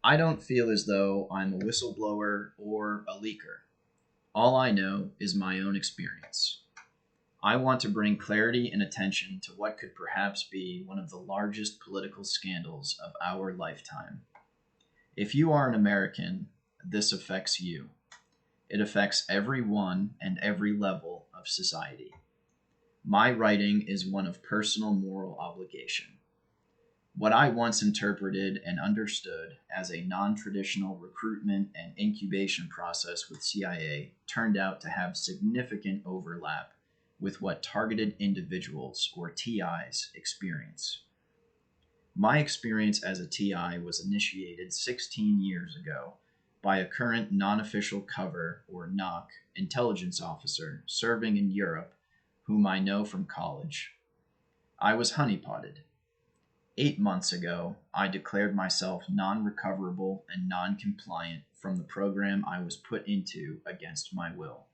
I don't feel as though I'm a whistleblower or a leaker. All I know is my own experience. I want to bring clarity and attention to what could perhaps be one of the largest political scandals of our lifetime. If you are an American, this affects you. It affects everyone and every level of society. My writing is one of personal moral obligation. What I once interpreted and understood as a non traditional recruitment and incubation process with CIA turned out to have significant overlap with what targeted individuals, or TIs, experience. My experience as a TI was initiated 16 years ago by a current non official cover, or NOC, intelligence officer serving in Europe whom I know from college. I was honeypotted. 8 months ago, I declared myself non recoverable and non compliant from the program I was put into against my will.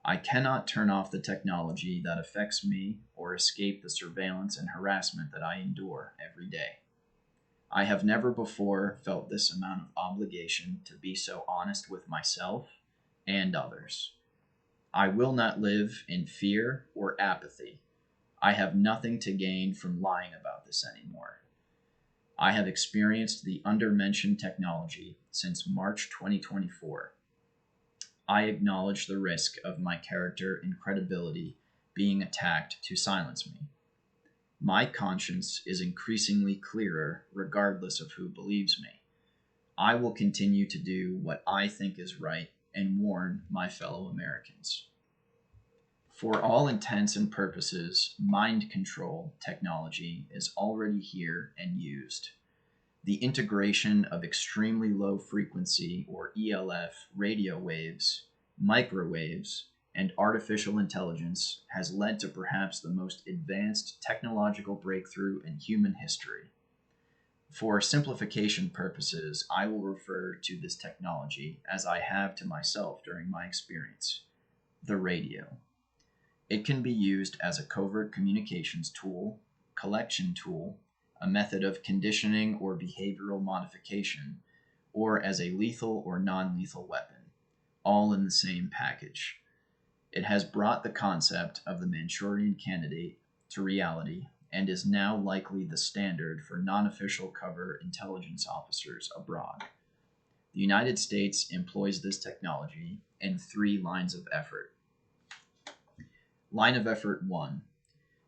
I cannot turn off the technology that affects me or escape the surveillance and harassment that I endure every day. I have never before felt this amount of obligation to be so honest with myself and others. I will not live in fear or apathy. I have nothing to gain from lying about this anymore. I have experienced the undermentioned technology since March 2024. I acknowledge the risk of my character and credibility being attacked to silence me. My conscience is increasingly clearer regardless of who believes me. I will continue to do what I think is right and warn my fellow Americans. For all intents and purposes, mind control technology is already here and used. The integration of extremely low frequency, or ELF, radio waves, microwaves, and artificial intelligence has led to perhaps the most advanced technological breakthrough in human history. For simplification purposes, I will refer to this technology as I have to myself during my experience: the radio. It can be used as a covert communications tool, collection tool, a method of conditioning or behavioral modification, or as a lethal or non-lethal weapon, all in the same package. It has brought the concept of the Manchurian Candidate to reality and is now likely the standard for non-official cover intelligence officers abroad. The United States employs this technology in 3 lines of effort. Line of effort 1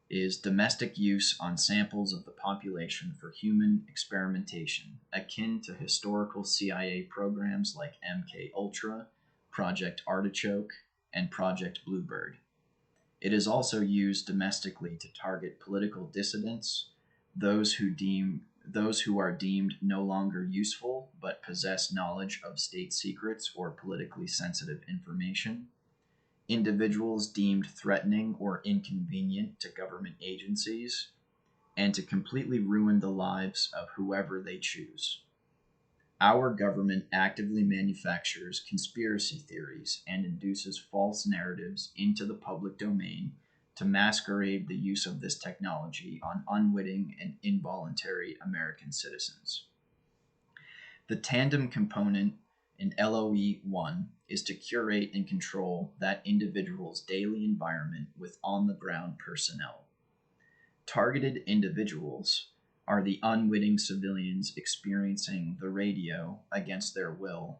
is domestic use on samples of the population for human experimentation, akin to historical CIA programs like MK Ultra, Project Artichoke, and Project Bluebird. It is also used domestically to target political dissidents, those who are deemed no longer useful but possess knowledge of state secrets or politically sensitive information, individuals deemed threatening or inconvenient to government agencies, and to completely ruin the lives of whoever they choose. Our government actively manufactures conspiracy theories and induces false narratives into the public domain to masquerade the use of this technology on unwitting and involuntary American citizens. The tandem component in LOE 1 is to curate and control that individual's daily environment with on-the-ground personnel. Targeted individuals are the unwitting civilians experiencing the radio against their will,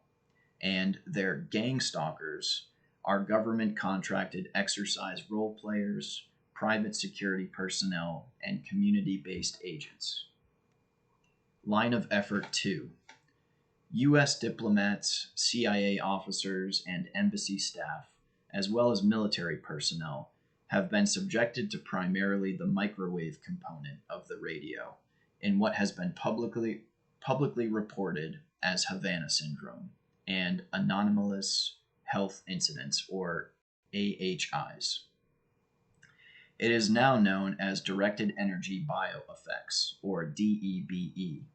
and their gang stalkers are government-contracted exercise role players, private security personnel, and community-based agents. Line of effort 2. U.S. diplomats, CIA officers, and embassy staff, as well as military personnel, have been subjected to primarily the microwave component of the radio in what has been publicly reported as Havana Syndrome and Anomalous Health Incidents, or AHIs. It is now known as Directed Energy Bioeffects, or DEBE.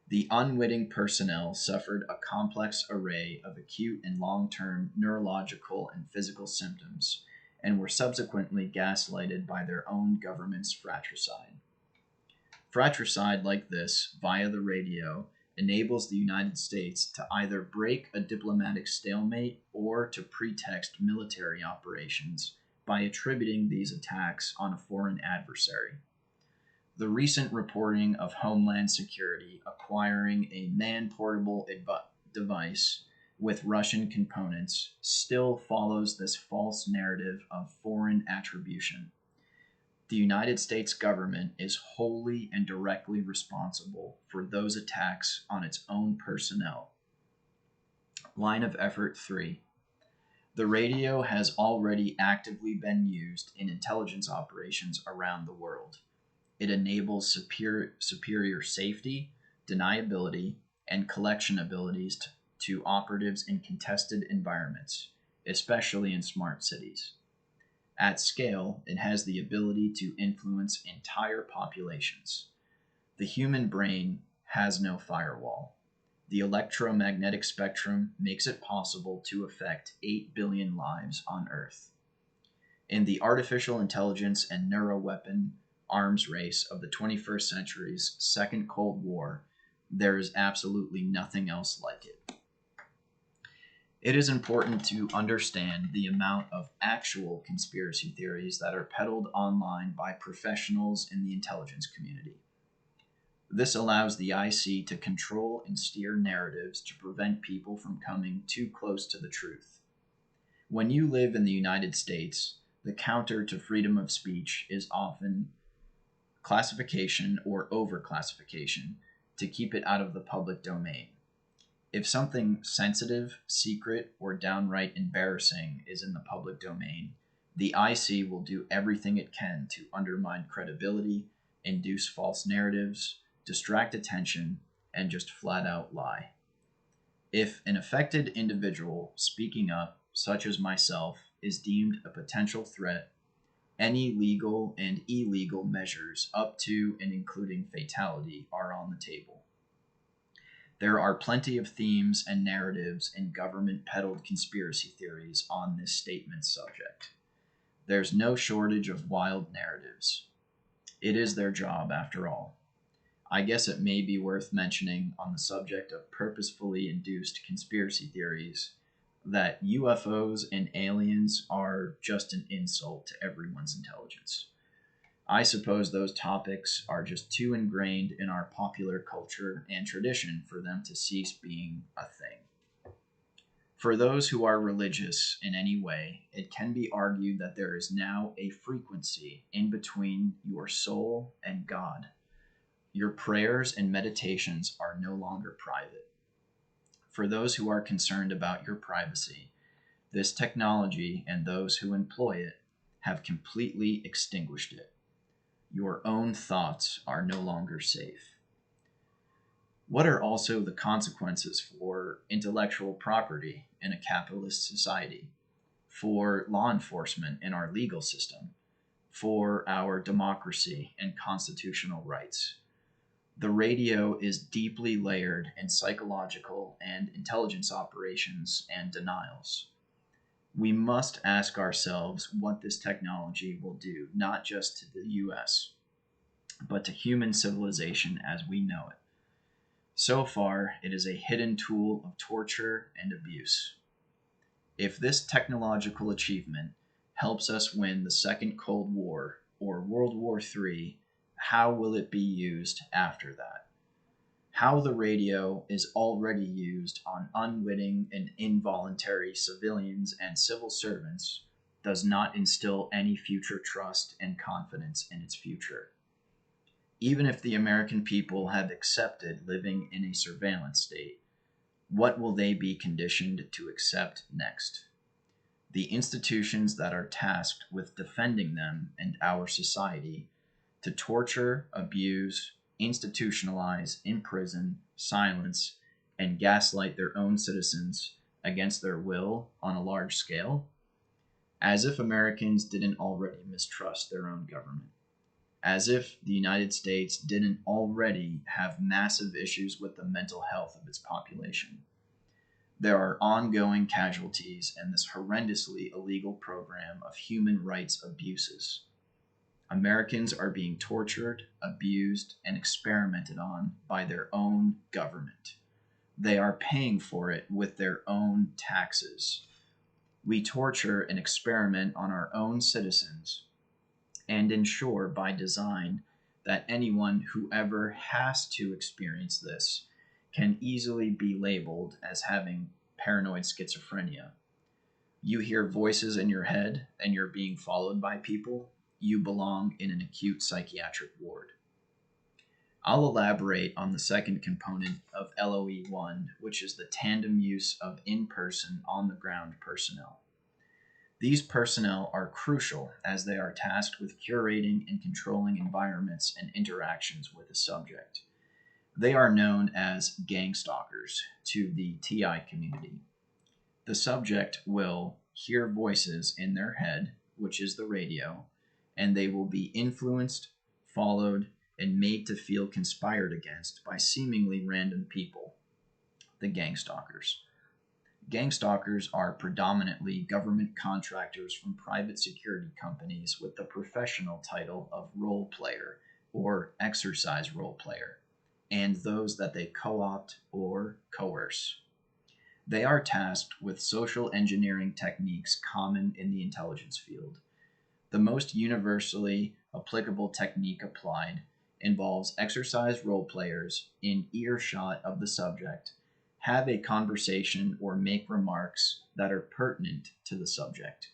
The unwitting personnel suffered a complex array of acute and long-term neurological and physical symptoms and were subsequently gaslighted by their own government's fratricide. Fratricide like this, via the radio, enables the United States to either break a diplomatic stalemate or to pretext military operations by attributing these attacks on a foreign adversary. The recent reporting of Homeland Security acquiring a man-portable device with Russian components still follows this false narrative of foreign attribution. The United States government is wholly and directly responsible for those attacks on its own personnel. Line of Effort 3. The radio has already actively been used in intelligence operations around the world. It enables superior safety, deniability, and collection abilities to operatives in contested environments, especially in smart cities. At scale, it has the ability to influence entire populations. The human brain has no firewall. The electromagnetic spectrum makes it possible to affect 8 billion lives on Earth. In the artificial intelligence and neuroweapon arms race of the 21st century's Second Cold War, there is absolutely nothing else like it. It is important to understand the amount of actual conspiracy theories that are peddled online by professionals in the intelligence community. This allows the IC to control and steer narratives to prevent people from coming too close to the truth. When you live in the United States, the counter to freedom of speech is often classification or overclassification to keep it out of the public domain. If something sensitive, secret, or downright embarrassing is in the public domain, the IC will do everything it can to undermine credibility, induce false narratives, distract attention, and just flat out lie. If an affected individual speaking up, such as myself, is deemed a potential threat, any legal and illegal measures up to and including fatality are on the table. There are plenty of themes and narratives in government-peddled conspiracy theories on this statement subject. There's no shortage of wild narratives. It is their job, after all. I guess it may be worth mentioning on the subject of purposefully induced conspiracy theories that UFOs and aliens are just an insult to everyone's intelligence. I suppose those topics are just too ingrained in our popular culture and tradition for them to cease being a thing. For those who are religious in any way, it can be argued that there is now a frequency in between your soul and God. Your prayers and meditations are no longer private. For those who are concerned about your privacy, this technology and those who employ it have completely extinguished it. Your own thoughts are no longer safe. What are also the consequences for intellectual property in a capitalist society, for law enforcement in our legal system, for our democracy and constitutional rights? The radio is deeply layered in psychological and intelligence operations and denials. We must ask ourselves what this technology will do, not just to the US, but to human civilization as we know it. So far, it is a hidden tool of torture and abuse. If this technological achievement helps us win the Second Cold War or World War III, how will it be used after that? How the radio is already used on unwitting and involuntary civilians and civil servants does not instill any future trust and confidence in its future. Even if the American people have accepted living in a surveillance state, what will they be conditioned to accept next? The institutions that are tasked with defending them and our society to torture, abuse, institutionalize, imprison, silence, and gaslight their own citizens against their will on a large scale, as if Americans didn't already mistrust their own government, as if the United States didn't already have massive issues with the mental health of its population. There are ongoing casualties in this horrendously illegal program of human rights abuses. Americans are being tortured, abused, and experimented on by their own government. They are paying for it with their own taxes. We torture and experiment on our own citizens and ensure by design that anyone who ever has to experience this can easily be labeled as having paranoid schizophrenia. You hear voices in your head and you're being followed by people, you belong in an acute psychiatric ward. I'll elaborate on the second component of LOE 1, which is the tandem use of in person, on the ground personnel. These personnel are crucial as they are tasked with curating and controlling environments and interactions with a subject. They are known as gang stalkers to the TI community. The subject will hear voices in their head, which is the radio, and they will be influenced, followed, and made to feel conspired against by seemingly random people, the gang stalkers. Gang stalkers are predominantly government contractors from private security companies with the professional title of role player or exercise role player, and those that they co-opt or coerce. They are tasked with social engineering techniques common in the intelligence field. The most universally applicable technique applied involves exercise role players in earshot of the subject have a conversation or make remarks that are pertinent to the subject.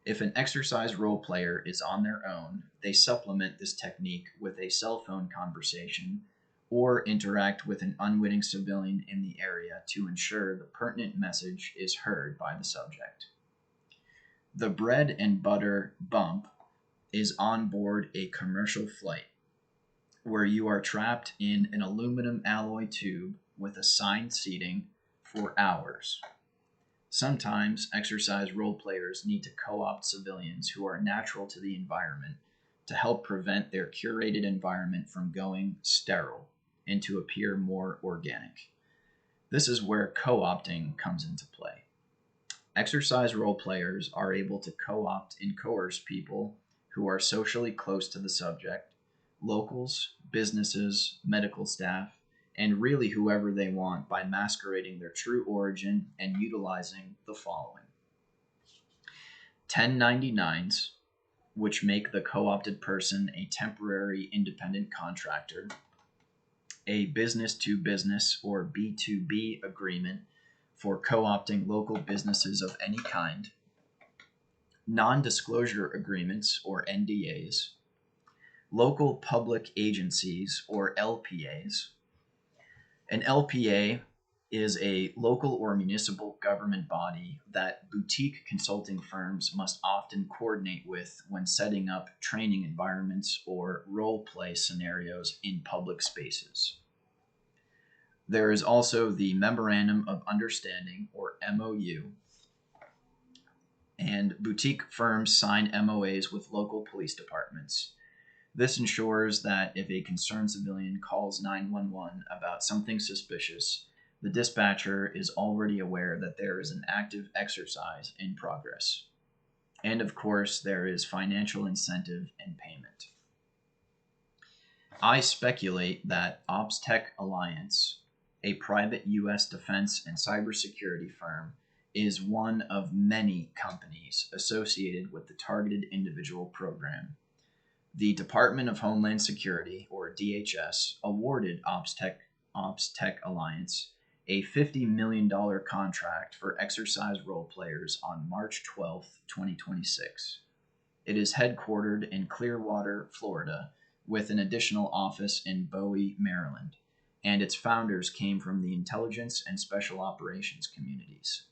If an exercise role player is on their own, they supplement this technique with a cell phone conversation or interact with an unwitting civilian in the area to ensure the pertinent message is heard by the subject. The bread and butter bump is on board a commercial flight where you are trapped in an aluminum alloy tube with assigned seating for hours. Sometimes exercise role players need to co-opt civilians who are natural to the environment to help prevent their curated environment from going sterile and to appear more organic. This is where co-opting comes into play. Exercise role players are able to co-opt and coerce people who are socially close to the subject, locals, businesses, medical staff, and really whoever they want by masquerading their true origin and utilizing the following: 1099s, which make the co-opted person a temporary independent contractor, a business-to-business or B2B agreement for co-opting local businesses of any kind, non-disclosure agreements or NDAs, local public agencies or LPAs. An LPA is a local or municipal government body that boutique consulting firms must often coordinate with when setting up training environments or role play scenarios in public spaces. There is also the Memorandum of Understanding, or MOU, and boutique firms sign MOAs with local police departments. This ensures that if a concerned civilian calls 911 about something suspicious, the dispatcher is already aware that there is an active exercise in progress. And of course, there is financial incentive and payment. I speculate that OpsTech Alliance, a private U.S. defense and cybersecurity firm, is one of many companies associated with the Targeted Individual Program. The Department of Homeland Security, or DHS, awarded OpsTech Alliance a $50 million contract for exercise role players on March 12, 2026. It is headquartered in Clearwater, Florida, with an additional office in Bowie, Maryland, and its founders came from the intelligence and special operations communities.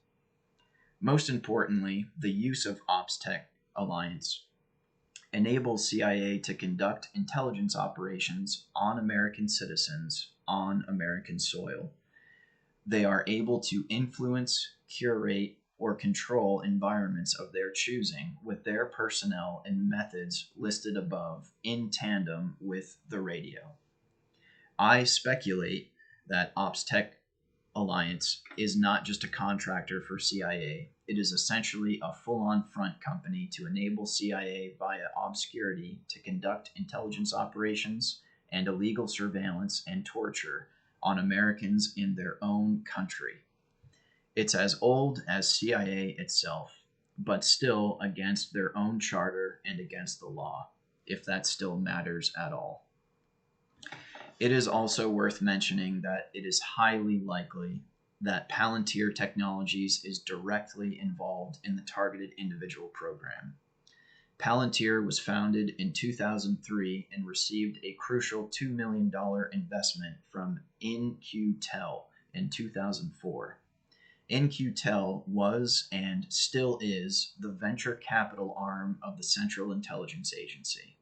Most importantly, the use of OpsTech Alliance enables CIA to conduct intelligence operations on American citizens on American soil. They are able to influence, curate, or control environments of their choosing with their personnel and methods listed above in tandem with the radio. I speculate that OpsTech Alliance is not just a contractor for CIA, it is essentially a full-on front company to enable CIA via obscurity to conduct intelligence operations and illegal surveillance and torture on Americans in their own country. It's as old as CIA itself, but still against their own charter and against the law, if that still matters at all. It is also worth mentioning that it is highly likely that Palantir Technologies is directly involved in the targeted individual program. Palantir was founded in 2003 and received a crucial $2 million investment from In-Q-Tel in 2004. In-Q-Tel was and still is the venture capital arm of the Central Intelligence Agency.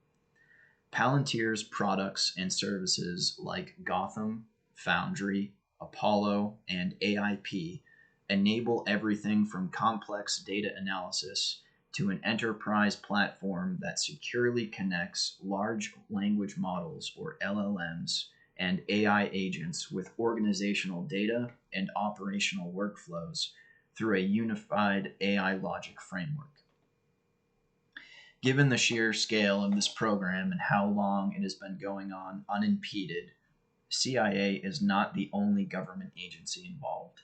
Palantir's products and services like Gotham, Foundry, Apollo, and AIP enable everything from complex data analysis to an enterprise platform that securely connects large language models, or LLMs, and AI agents with organizational data and operational workflows through a unified AI logic framework. Given the sheer scale of this program and how long it has been going on unimpeded, CIA is not the only government agency involved.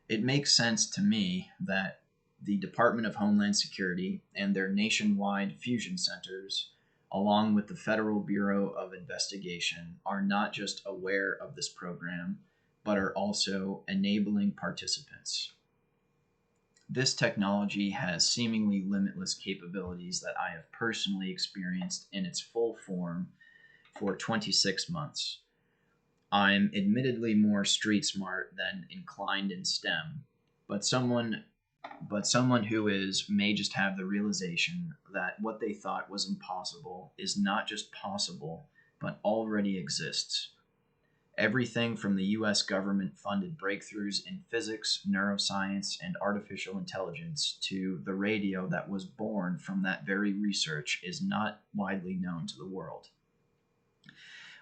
It makes sense to me that the Department of Homeland Security and their nationwide fusion centers, along with the Federal Bureau of Investigation, are not just aware of this program, but are also enabling participants. This technology has seemingly limitless capabilities that I have personally experienced in its full form for 26 months. I'm admittedly more street smart than inclined in STEM, but someone who is may just have the realization that what they thought was impossible is not just possible, but already exists. Everything from the US government-funded breakthroughs in physics, neuroscience, and artificial intelligence to the radio that was born from that very research is not widely known to the world.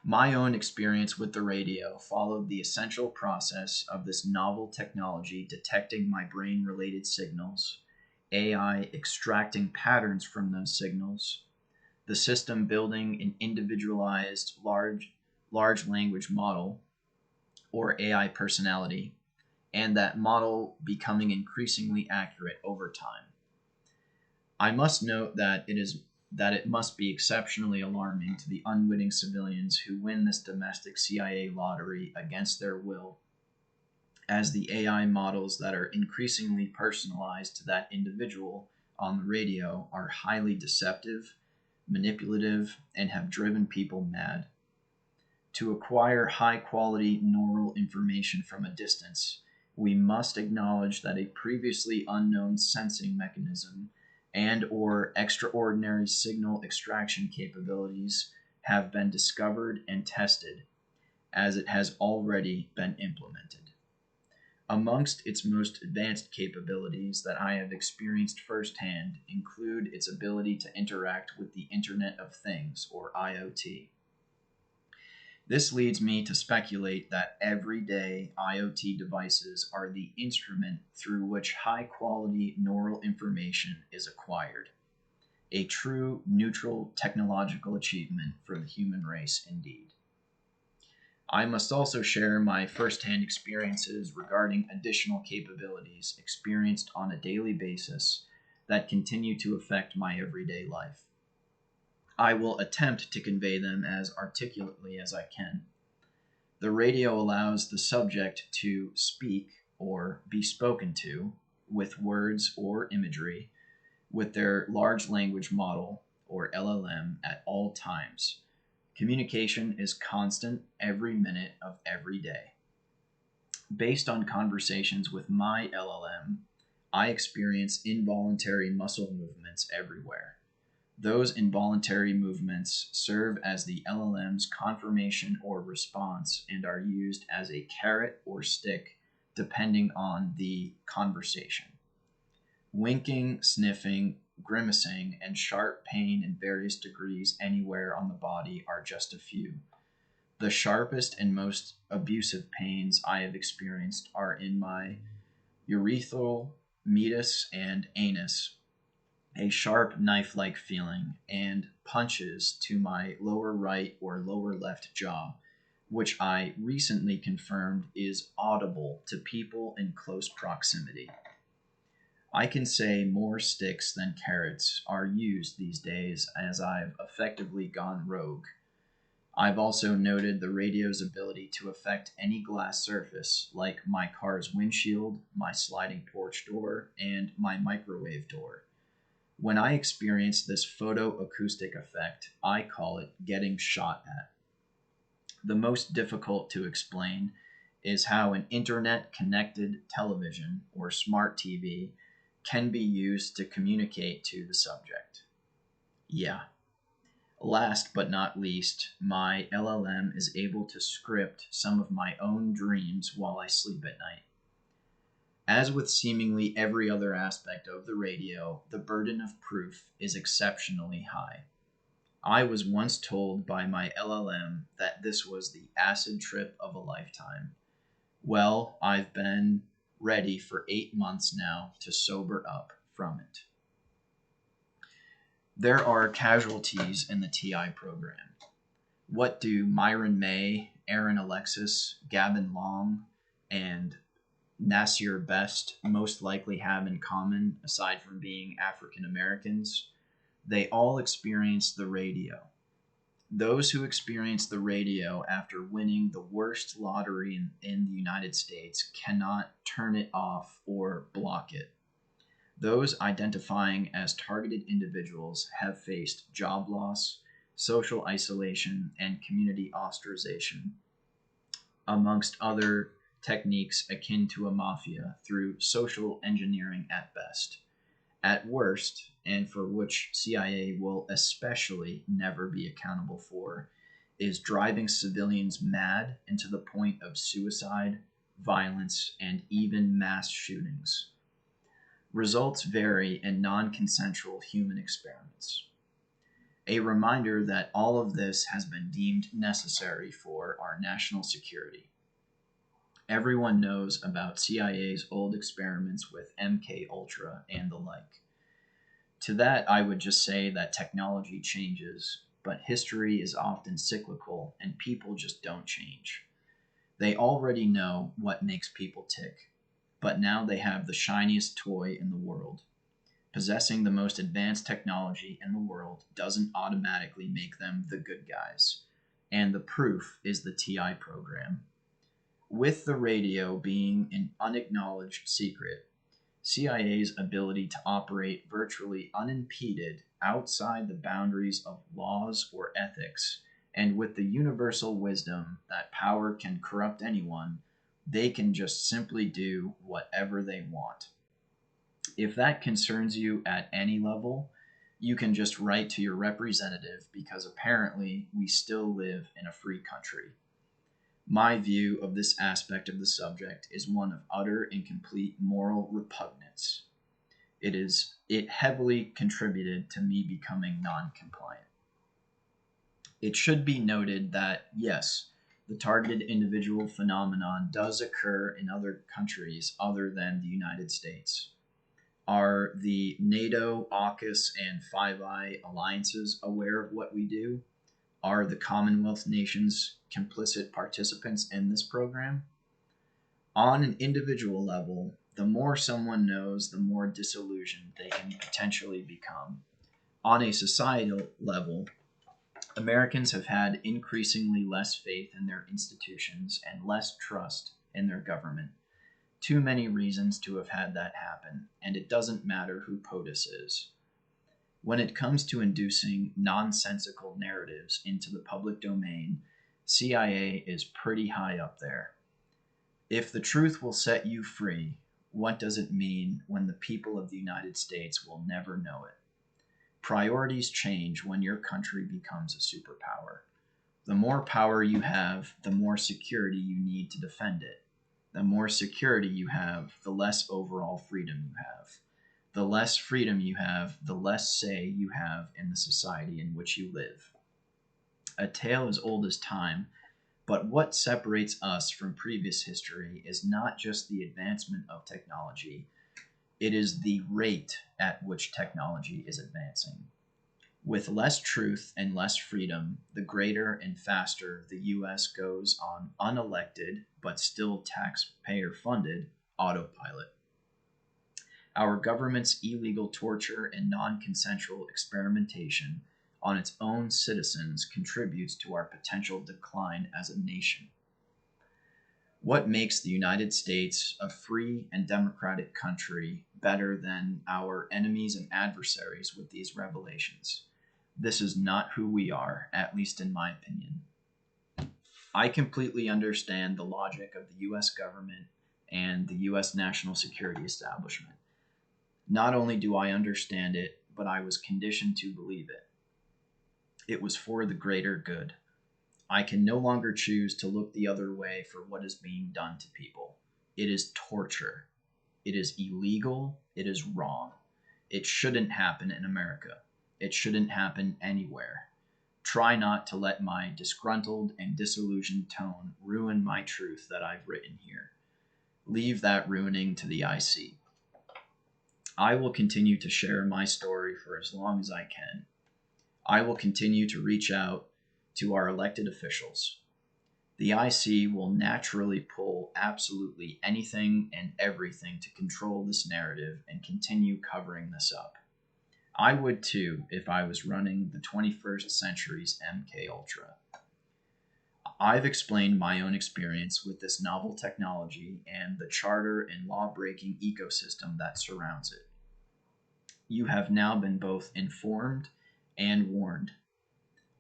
My own experience with the radio followed the essential process of this novel technology detecting my brain-related signals, AI extracting patterns from those signals, the system building an individualized large language model, or AI personality, and that model becoming increasingly accurate over time. I must note that it must be exceptionally alarming to the unwitting civilians who win this domestic CIA lottery against their will, as the AI models that are increasingly personalized to that individual on the radio are highly deceptive, manipulative, and have driven people mad. To acquire high-quality neural information from a distance, we must acknowledge that a previously unknown sensing mechanism and or extraordinary signal extraction capabilities have been discovered and tested, as it has already been implemented. Amongst its most advanced capabilities that I have experienced firsthand include its ability to interact with the Internet of Things, or IoT. This leads me to speculate that everyday IoT devices are the instrument through which high-quality neural information is acquired. A true neutral technological achievement for the human race indeed. I must also share my firsthand experiences regarding additional capabilities experienced on a daily basis that continue to affect my everyday life. I will attempt to convey them as articulately as I can. The radio allows the subject to speak or be spoken to with words or imagery with their large language model, or LLM, at all times. Communication is constant every minute of every day. Based on conversations with my LLM, I experience involuntary muscle movements everywhere. Those involuntary movements serve as the LLM's confirmation or response and are used as a carrot or stick depending on the conversation. Winking, sniffing, grimacing, and sharp pain in various degrees anywhere on the body are just a few. The sharpest and most abusive pains I have experienced are in my urethral medius and anus, a sharp knife-like feeling, and punches to my lower right or lower left jaw, which I recently confirmed is audible to people in close proximity. I can say more sticks than carrots are used these days as I've effectively gone rogue. I've also noted the radio's ability to affect any glass surface, like my car's windshield, my sliding porch door, and my microwave door. When I experience this photoacoustic effect, I call it getting shot at. The most difficult to explain is how an internet connected television or smart TV can be used to communicate to the subject. Yeah. Last but not least, my LLM is able to script some of my own dreams while I sleep at night. As with seemingly every other aspect of the radio, the burden of proof is exceptionally high. I was once told by my LLM that this was the acid trip of a lifetime. Well, I've been ready for 8 months now to sober up from it. There are casualties in the TI program. What do Myron May, Aaron Alexis, Gavin Long, and Nasir Best most likely have in common aside from being African Americans? They all experienced the radio. Those who experienced the radio after winning the worst lottery in the United States cannot turn it off or block it. Those identifying as targeted individuals have faced job loss, social isolation, and community ostracization, amongst other techniques akin to a mafia through social engineering at best. At worst, and for which CIA will especially never be accountable for, is driving civilians mad and to the point of suicide, violence, and even mass shootings. Results vary in non-consensual human experiments. A reminder that all of this has been deemed necessary for our national security. Everyone knows about CIA's old experiments with MK Ultra and the like. To that, I would just say that technology changes, but history is often cyclical and people just don't change. They already know what makes people tick, but now they have the shiniest toy in the world. Possessing the most advanced technology in the world doesn't automatically make them the good guys, and the proof is the TI program. With the radio being an unacknowledged secret, CIA's ability to operate virtually unimpeded outside the boundaries of laws or ethics, and with the universal wisdom that power can corrupt anyone, they can just simply do whatever they want. If that concerns you at any level, you can just write to your representative because apparently we still live in a free country. My view of this aspect of the subject is one of utter and complete moral repugnance. It heavily contributed to me becoming non-compliant. It should be noted that, yes, the targeted individual phenomenon does occur in other countries other than the United States. Are the NATO, AUKUS, and Five Eye alliances aware of what we do? Are the Commonwealth nations complicit participants in this program? On an individual level, the more someone knows, the more disillusioned they can potentially become. On a societal level, Americans have had increasingly less faith in their institutions and less trust in their government. Too many reasons to have had that happen, and it doesn't matter who POTUS is. When it comes to inducing nonsensical narratives into the public domain, CIA is pretty high up there. If the truth will set you free, what does it mean when the people of the United States will never know it? Priorities change when your country becomes a superpower. The more power you have, the more security you need to defend it. The more security you have, the less overall freedom you have. The less freedom you have, the less say you have in the society in which you live. A tale as old as time, but what separates us from previous history is not just the advancement of technology, It is the rate at which technology is advancing. With less truth and less freedom, the greater and faster the US goes on unelected but still taxpayer funded autopilot. Our government's illegal torture and non consensual experimentation on its own citizens contributes to our potential decline as a nation. What makes the United States a free and democratic country better than our enemies and adversaries with these revelations? This is not who we are, at least in my opinion. I completely understand the logic of the US government and the US national security establishment. Not only do I understand it, but I was conditioned to believe it. It was for the greater good. I can no longer choose to look the other way for what is being done to people. It is torture. It is illegal. It is wrong. It shouldn't happen in America. It shouldn't happen anywhere. Try not to let my disgruntled and disillusioned tone ruin my truth that I've written here. Leave that ruining to the IC. I will continue to share my story for as long as I can. I will continue to reach out to our elected officials. The IC will naturally pull absolutely anything and everything to control this narrative and continue covering this up. I would too if I was running the 21st century's MK Ultra. I've explained my own experience with this novel technology and the charter and law-breaking ecosystem that surrounds it. You have now been both informed and warned.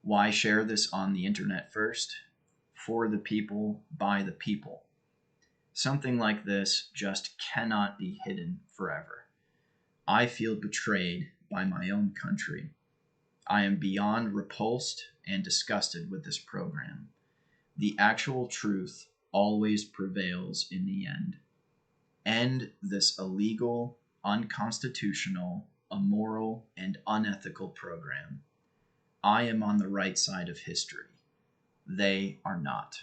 Why share this on the internet first? For the people, by the people. Something like this just cannot be hidden forever. I feel betrayed by my own country. I am beyond repulsed and disgusted with this program. The actual truth always prevails in the end. End this illegal, unconstitutional, immoral, and unethical program. I am on the right side of history. They are not.